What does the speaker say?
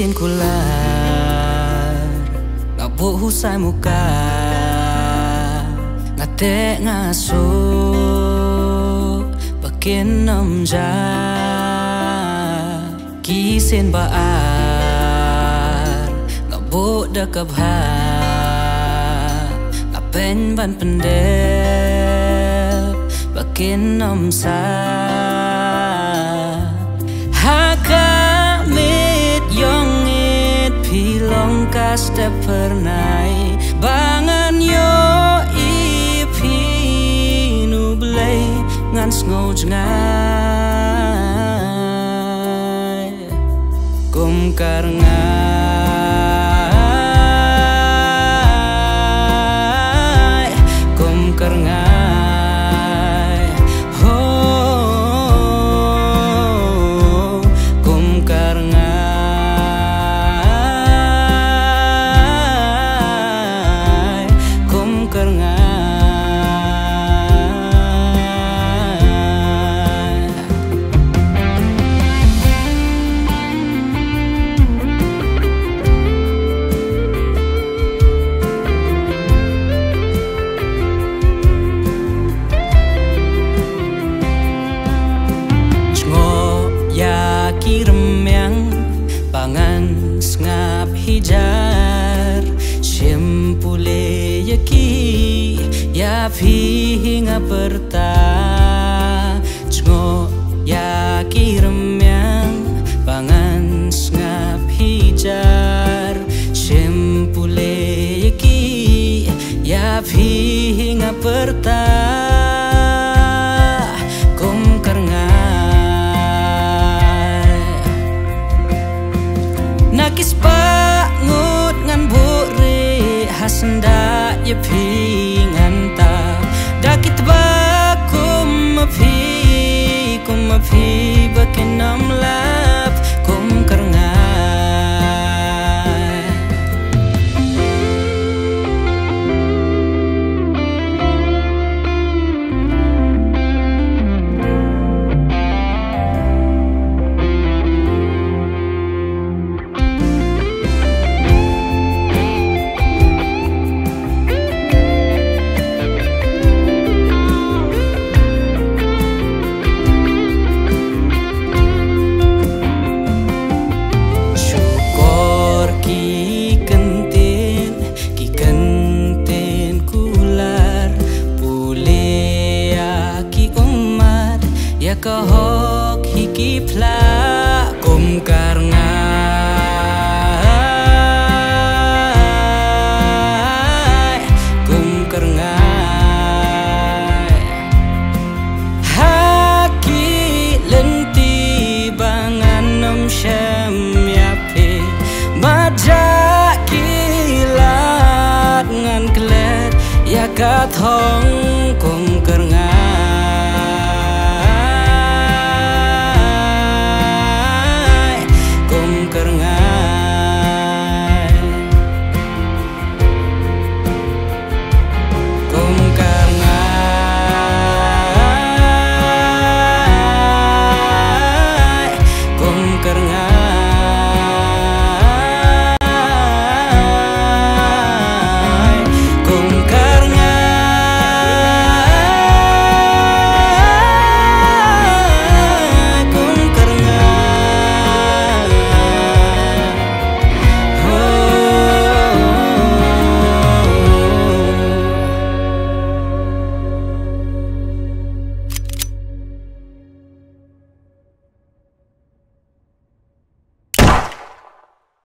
kisin kular ngabo husay muka ngate ngaso bakin namja kisin baar ngabo dakabha ngapen ban pendep bakin namsa hakamit yongit pilong kaste pernai bangan yo ipi nublay ngan sngo jngai kum karngai kum karngai ho kum karngai kum karngai pangan ngap hijar shempule yaki ya phi hinga perta jngo yaki remyang pangan ngap hijar shempule yaki ya phi hinga perta nakis pangut ngan buri hasenda ye pingan ta dakit bakum mapi bakin namlap kum karngai kahok hiki pla kum karngai kum karngai haki lenti bangan nom syam yapi majak kilat ngan klet ya kathong